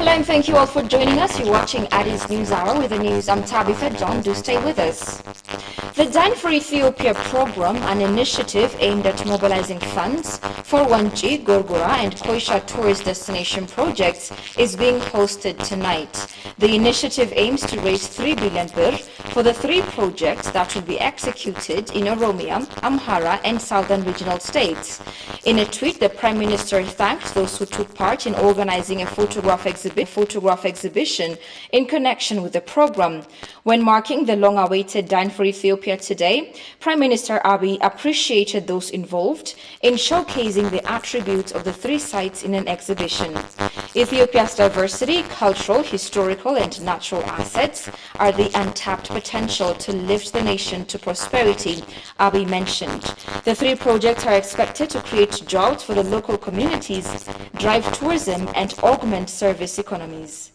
Hello and thank you all for joining us. You're watching Addis News Hour with the news. I'm Tabitha John. Do stay with us. The Dine for Ethiopia program, an initiative aimed at mobilizing funds for Wanji, Gorgora and Koisha tourist destination projects, is being hosted tonight. The initiative aims to raise 3 billion birr for the 3 projects that will be executed in Oromia, Amhara and southern regional states. In a tweet, the Prime Minister thanked those who took part in organizing a photograph exhibition in connection with the program. When marking the long-awaited Dine for Ethiopia today, Prime Minister Abiy appreciated those involved in showcasing the attributes of the 3 sites in an exhibition. Ethiopia's diversity, cultural, historical and natural assets are the untapped potential to lift the nation to prosperity, Abiy mentioned. The 3 projects are expected to create jobs for the local communities, drive tourism and augment service economies.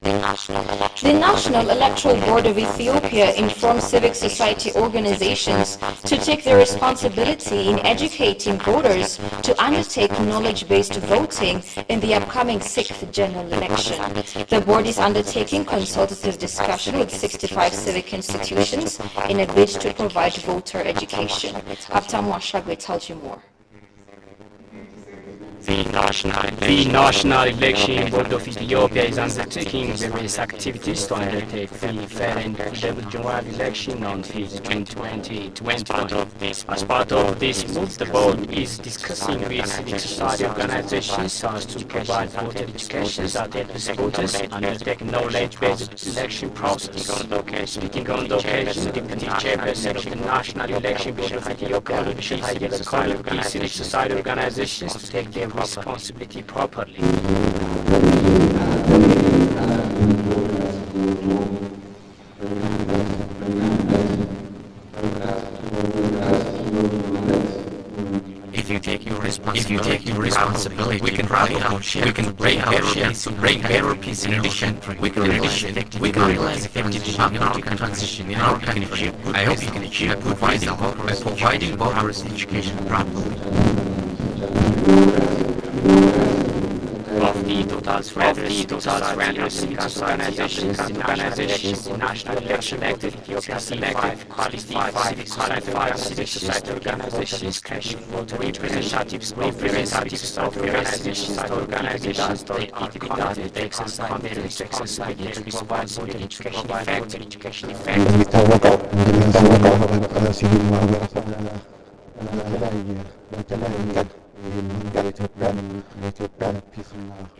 The National Electoral Board of Ethiopia informed civic society organizations to take their responsibility in educating voters to undertake knowledge-based voting in the upcoming 6th general election. The board is undertaking consultative discussion with 65 civic institutions in a bid to provide voter education. Abtamu Ashagwe tells you more. The National Election Board of Ethiopia is undertaking various activities to undertake the fair and credible general election on 2020. As part of this move, the board is discussing with civil society organizations as to provide voter education that helps voters undertake knowledge-based election process. Speaking on the occasion, the Deputy Chairperson of the National Election Board of Ethiopia, called the civil society organizations to take their responsibility properly. If you take your responsibility, we can bring better peace in addition. We can realize effective democratic transition in our country. I hope you can achieve providing voters education properly. Of the total 300 civil organizations, the National Election Board of Ethiopia selected qualified civil society organizations, representatives of organizations to conduct exercise to provide voter education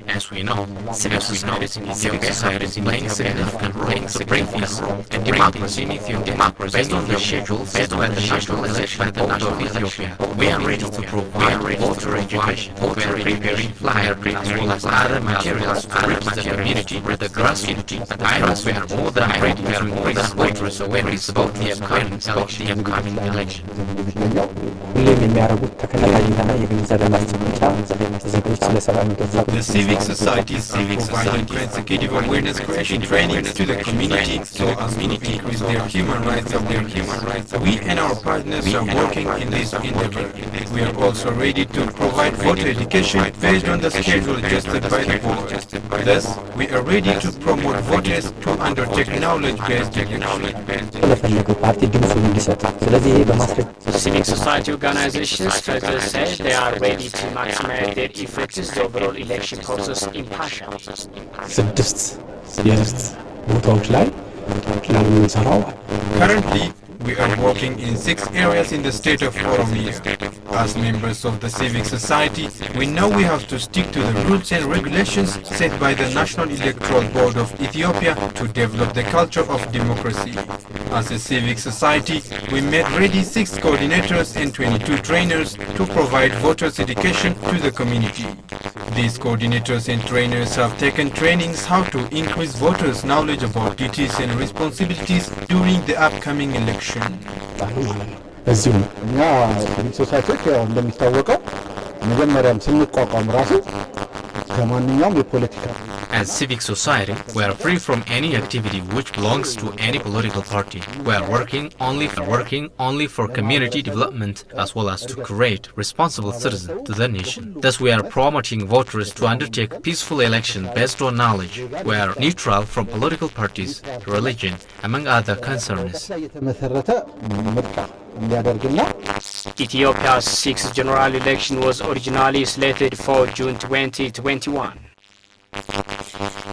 As we know, civil society in Ethiopia is playing a significant role in democracy in Ethiopia. Based on the schedule set by the national election board of Ethiopia, we are ready to provide voter education. We are preparing flyers as well as other materials to reach the community with the grassroots. I hope we are more than ready to increase voters' awareness about the upcoming election. The civic societies are providing consecutive awareness creation trainings to the community so as to increase their human rights. We and our partners are working in this endeavor. We are also ready to provide voter education based on the schedule adjusted by the board. Thus, we are ready to promote voters to undertake knowledge-based Civic society organizations further say they are ready to maximize their efforts in the overall election process impartially. Currently, we are working in 6 areas in the state of Oromia. As members of the civic society, we know we have to stick to the rules and regulations set by the National Electoral Board of Ethiopia to develop the culture of democracy. As a civic society, we made ready 6 coordinators and 22 trainers to provide voters education to the community. These coordinators and trainers have taken trainings how to increase voters' knowledge about duties and responsibilities during the upcoming election. እኛ ሶሳይቲዎች ያው እንደሚታወቀው መጀመሪያም ስንቋቋም ራሱ ከማንኛውም የፖለቲካ As civic society, we are free from any activity which belongs to any political party. We are working only for community development as well as to create responsible citizens to the nation. Thus, we are promoting voters to undertake peaceful election based on knowledge. We are neutral from political parties, religion, among other concerns. Ethiopia's sixth general election was originally slated for June 2021.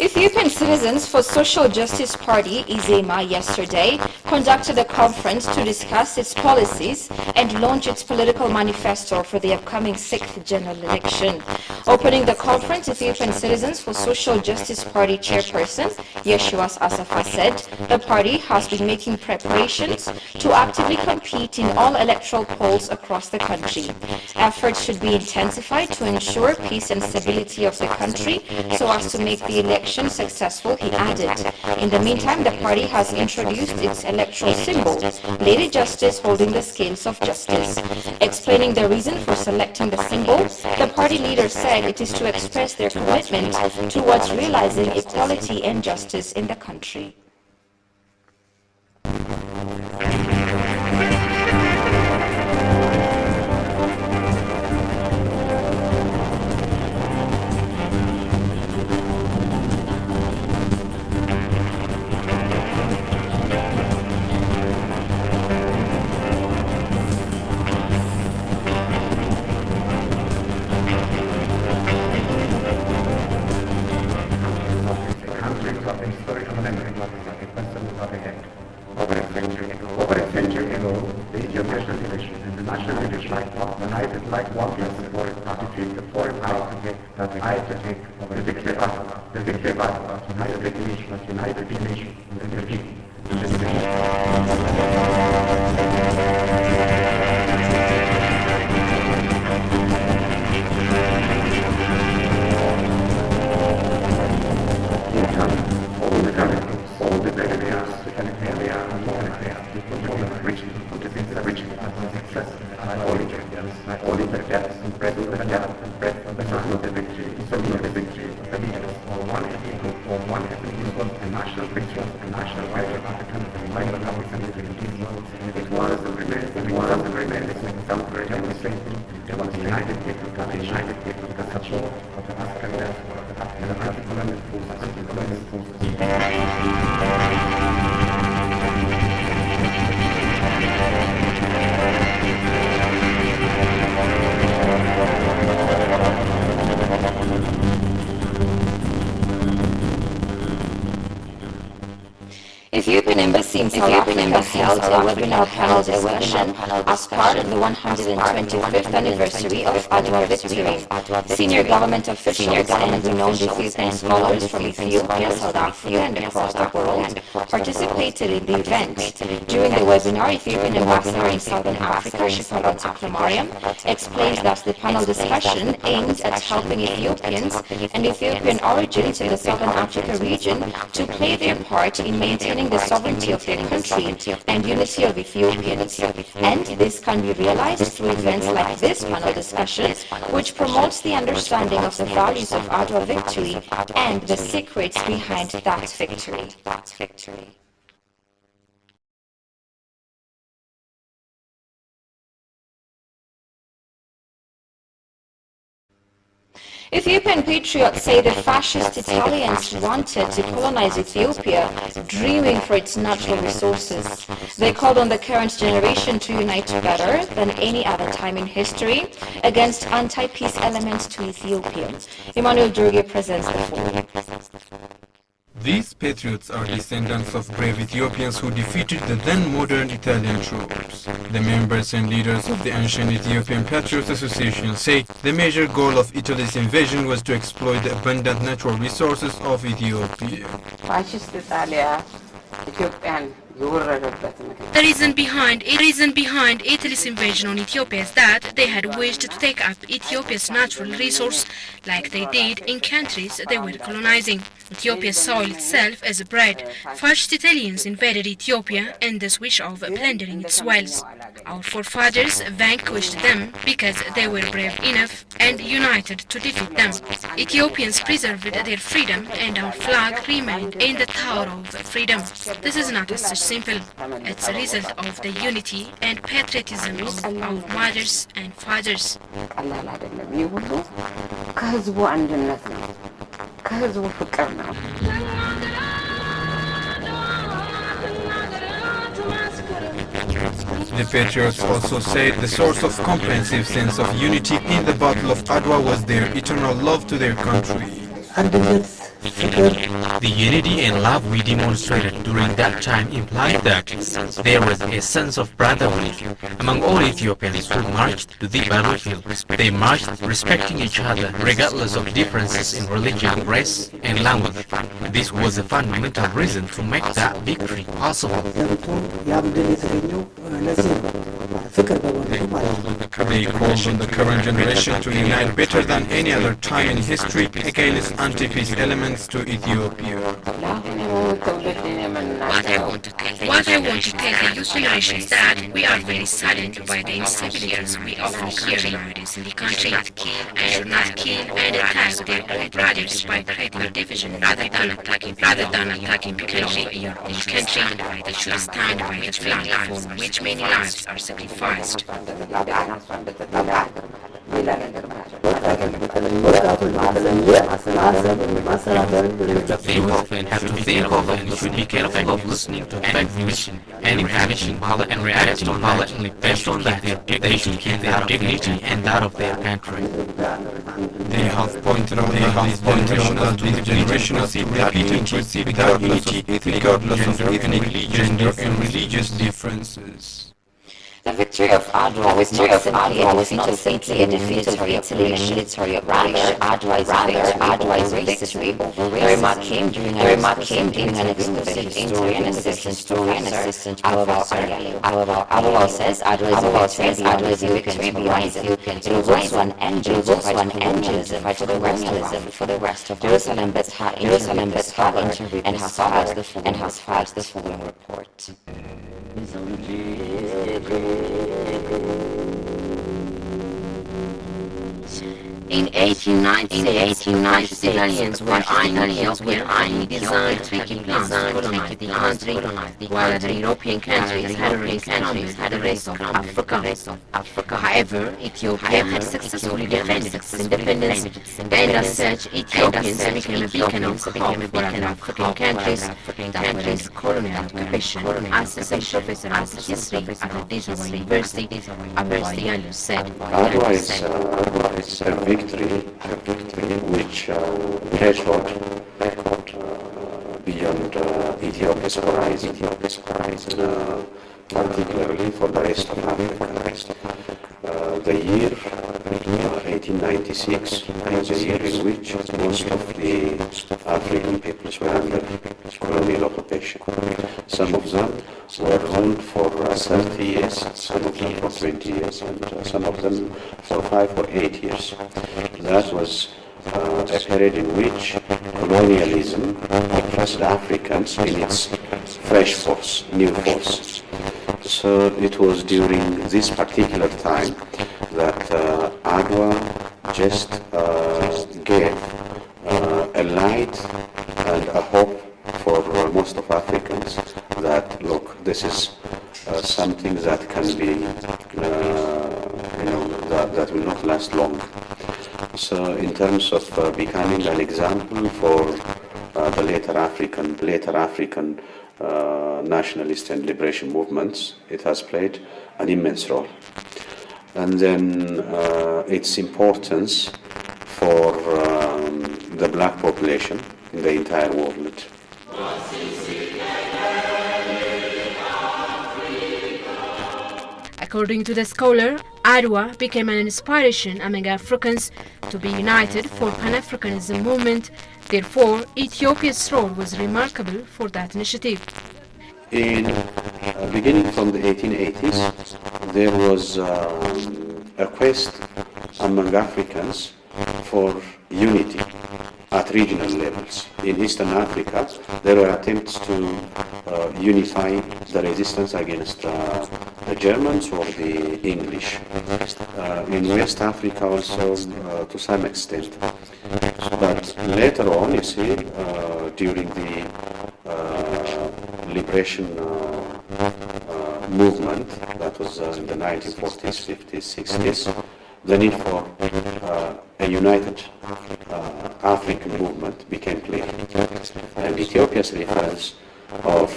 Ethiopian Citizens for Social Justice Party, IZEMA, yesterday conducted a conference to discuss its policies and launch its political manifesto for the upcoming 6th general election. Opening the conference, Ethiopian Citizens for Social Justice Party chairperson Yeshuas Asafa said the party has been making preparations to actively compete in all electoral polls across the country. Efforts should be intensified to ensure peace and stability of the country so as to make the election successful, he added. In the meantime, the party has introduced its electoral symbol, Lady Justice holding the scales of justice. Explaining the reason for selecting the symbol, the party leader said it is to express their commitment towards realizing equality and justice in the country. Ethiopian Embassy in South Africa held a webinar panel discussion as part of the 125th anniversary of Adwa Victory. Senior government officials and renowned Ethiopian scholars from Ethiopia, South Africa, and across the world participated in the event. During the webinar, Ethiopian ambassador in Southern Africa, Shifara Taklamariam, explained that the panel discussion aims at helping Ethiopians and Ethiopian origins in the Southern Africa region to play their part in maintaining the sovereignty of their country and unity of Ethiopians. And this can be realized through events like this panel discussion, which promotes the understanding of the values of Adwa Victory and the secrets behind that victory. Ethiopian patriots say the fascist Italians wanted to colonize Ethiopia, dreaming for its natural resources. They called on the current generation to unite better than any other time in history against anti-peace elements to Ethiopia. Emmanuel Durge presents the full. These patriots are descendants of brave Ethiopians who defeated the then modern Italian troops. The members and leaders of the ancient Ethiopian Patriots Association say the major goal of Italy's invasion was to exploit the abundant natural resources of Ethiopia. The reason behind Italy's invasion on Ethiopia is that they had wished to take up Ethiopia's natural resource like they did in countries they were colonizing. Ethiopia saw itself as a bread. First Italians invaded Ethiopia in this wish of plundering its wells. Our forefathers vanquished them because they were brave enough and united to defeat them. Ethiopians preserved their freedom and our flag remained in the Tower of Freedom. This is not such simple. It's a result of the unity and patriotism of our mothers and fathers. ከህዝቡ አንድነት ነው ከህዝቡ ፍቅር ነው The patriots also said the source of comprehensive sense of unity in the Battle of Adwa was their eternal love to their country. The unity and love we demonstrated during that time implied that there was a sense of brotherhood among all Ethiopians who marched to the battlefield. They marched respecting each other regardless of differences in religion, race, and language. This was a fundamental reason to make that victory possible. They called on the current generation to unite better than any other time in history against anti-peace elements to Ethiopia. What I want to tell the youth generation is that we are very saddened by the incivilities we often hear nowadays in the country. They should not kill and attack their own brothers by creating a division rather than attacking the country. They should stand by the flag for which many lives are sacrificed. Have to think of and should be careful of listening to advice and reacting politely based on that they should keep their dignity and that of their country. They have pointed out that the generation of repeating perceive without unity regardless of ethnic, gender and religious differences. The victory of Adwa was not simply a defeat of Italy and military operation. Adwa's victory very much came during an exclusive historian assistant Ababa says Adwa is a victory beyond Ethiopian. It was also an engine to fight colonialism for the rest of Jerusalem has interviewed and has filed the following report. In 1890, Italians were eyeing designed tricky plans to colonize the country, while other European countries had a race of Africa. However, Ethiopia had successfully defended its independence, and as such, Ethiopians became a beacon of hope for other African countries that were in colonial occupation. As some professor of history at the Digital University, Ababa Yalo said, Adwa is a victory which measured beyond Ethiopia's horizon, particularly for the rest of Africa. The year 1896 was a year in which most of the African peoples were under colonial occupation. Some of them were ruled for 30 years, some of them for 20 years, and some of them for 5 or 8 years. That was a period in which colonialism oppressed Africans in its fresh force, new force. So it was during this particular time that Adwa just gave a light and a hope for most of Africans that, look, this is something that can be, that will not last long. So in terms of becoming an example for the later African nationalist and liberation movements, it has played an immense role. And then its importance for the black population in the entire world. According to the scholar, Adwa became an inspiration among Africans to be united for Pan-Africanism movement. Therefore, Ethiopia's role was remarkable for that initiative. Beginning from the 1880s, there was a quest among Africans for unity at regional levels. In Eastern Africa, there were attempts to unify the resistance against the Germans or the English. In West Africa also to some extent. But later on, you see, during the liberation movement, that was in the 1940s, 50s, 60s, the need for a united African movement became clear. And Ethiopia's reference of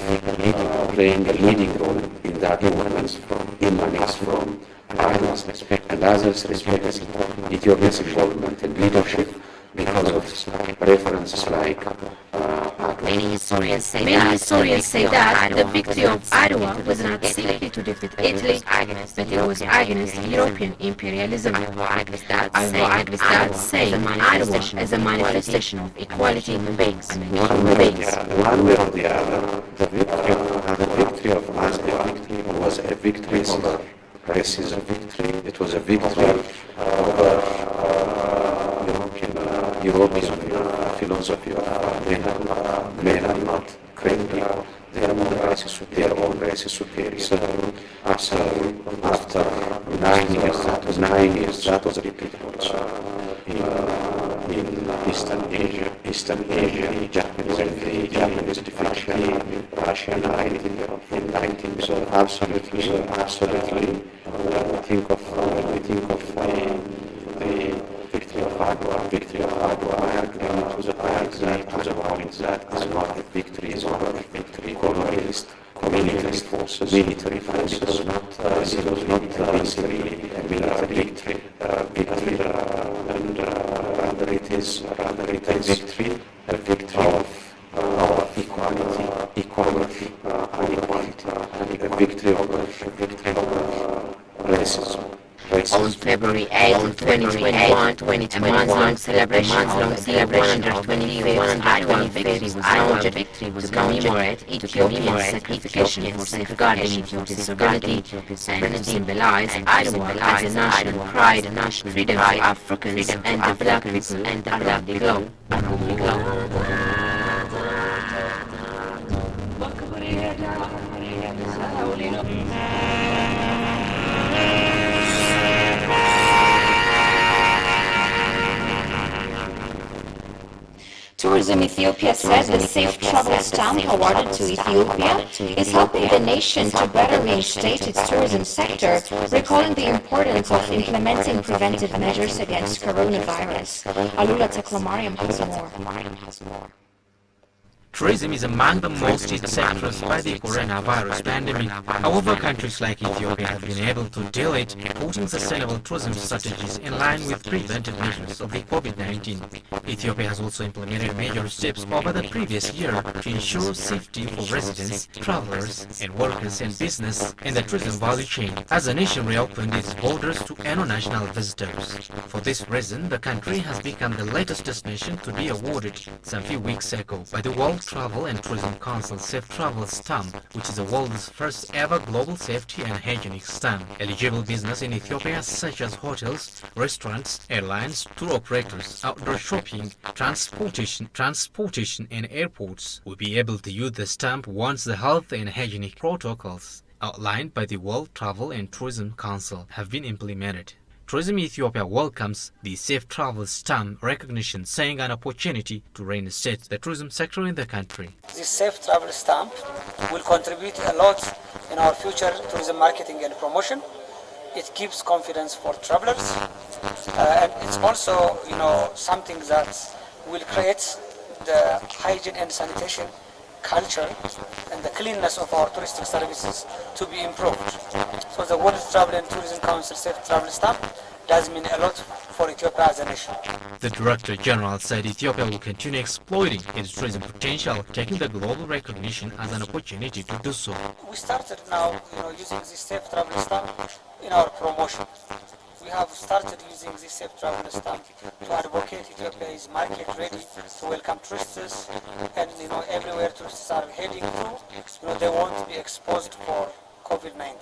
playing a leading role in that movement emanates from others' respect, and others respect Ethiopia's involvement and leadership because of references like Many historians say that the victory of Adwa was not simply to defeat Italy, but it was against European imperialism. Agvistat say Adwa as a manifestation of equality in beings. One way or the other, the victory of Adwa was a victory over racism. It was a victory over European philosophy of men are not credible, their own race is superior. So after 9 years, that was repeated in Eastern Asia, the Japanese defeated Russia in 19. So absolutely, when we think of the victory of Adwa, I agree to the point that is not a victory, is not a victory colonialist forces, military forces. It was not necessarily a military victory, and rather it is a victory of equality, and a victory over racism. On February 8, 2021, a month-long celebration of the 125th Adwa victory was commemorate Ethiopia's sacrification for safeguarding Ethiopia's sovereignty and symbolize Adwa as a national pride, freedom for Africans and the black people around the globe. Tourism Ethiopia said the Safe Travel Stamp awarded to Ethiopia is helping the nation to better reinstate its tourism sector, recalling the importance of implementing preventive measures against coronavirus. Alula Taklamariam has more. Tourism is among the most hit sectors by the coronavirus pandemic. However, countries like Ethiopia have been able to deal it, putting sustainable tourism strategies in line with preventive measures of the COVID-19. Ethiopia has also implemented major steps over the previous year to ensure safety for residents, travelers, and workers in business in the tourism value chain, as the nation reopened its borders to international visitors. For this reason, the country has become the latest destination to be awarded some few weeks ago by the World Travel and Tourism Council Safe Travel Stamp, which is the world's first ever global safety and hygienic stamp. Eligible business in Ethiopia such as hotels, restaurants, airlines, tour operators, outdoor shopping, transportation and airports will be able to use the stamp once the health and hygienic protocols outlined by the World Travel and Tourism Council have been implemented. Tourism Ethiopia welcomes the Safe Travel Stamp recognition, saying an opportunity to reinstate the tourism sector in the country. This Safe Travel Stamp will contribute a lot in our future tourism marketing and promotion. It gives confidence for travelers, and it's also, something that will create the hygiene and sanitation culture and the cleanness of our touristic services to be improved. So the World Travel and Tourism Council Safe Travel Stamp does mean a lot for Ethiopia as a nation. The Director General said Ethiopia will continue exploiting its tourism potential, taking the global recognition as an opportunity to do so. We started now, using this Safe Travel Stamp in our promotion. We have started using this Safe Travel Stamp to advocate Ethiopia is market ready to welcome tourists, and everywhere tourists are heading to, they won't be exposed for COVID-19.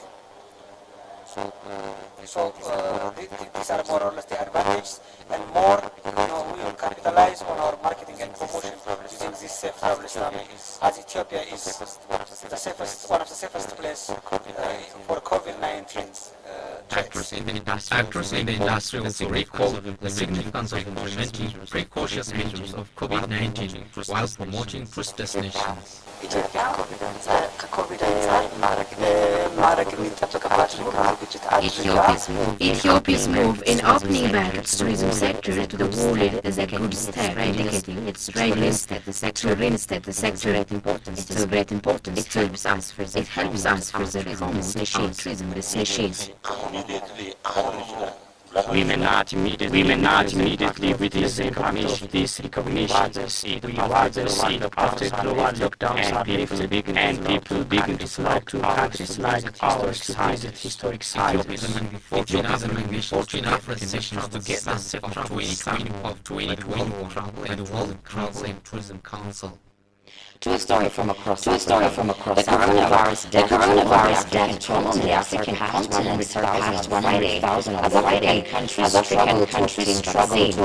These are more or less the advantages, and more, we will capitalize on our marketing and promotion using this safe travel Islam, as Ethiopia is one of the safest places for COVID-19. Actors in the industry also recall the significance of implementing precautionary measures of COVID-19 while promoting tourist destinations. ኢትዮጵያ ከኮቪድ አንጻር ማድረግ የሚጠበቅባትን ሁሉ ዝግጅት አድርጋ Ethiopia's move in opening back its tourism sector to the world is a good step, indicating its readiness to reinstate the sector. It's of great importance. It helps us further promote tourism destinations. We may not immediately with this recognition after global lockdowns and people begin to flock to countries like ours to visit historic sites. Ethiopia is among the fortunate nations to get the sector to any kind of travel and the World Travel and Tourism Council. To a story from across the coronavirus death toll on the African continent surpassed 100,000 as African countries struggle to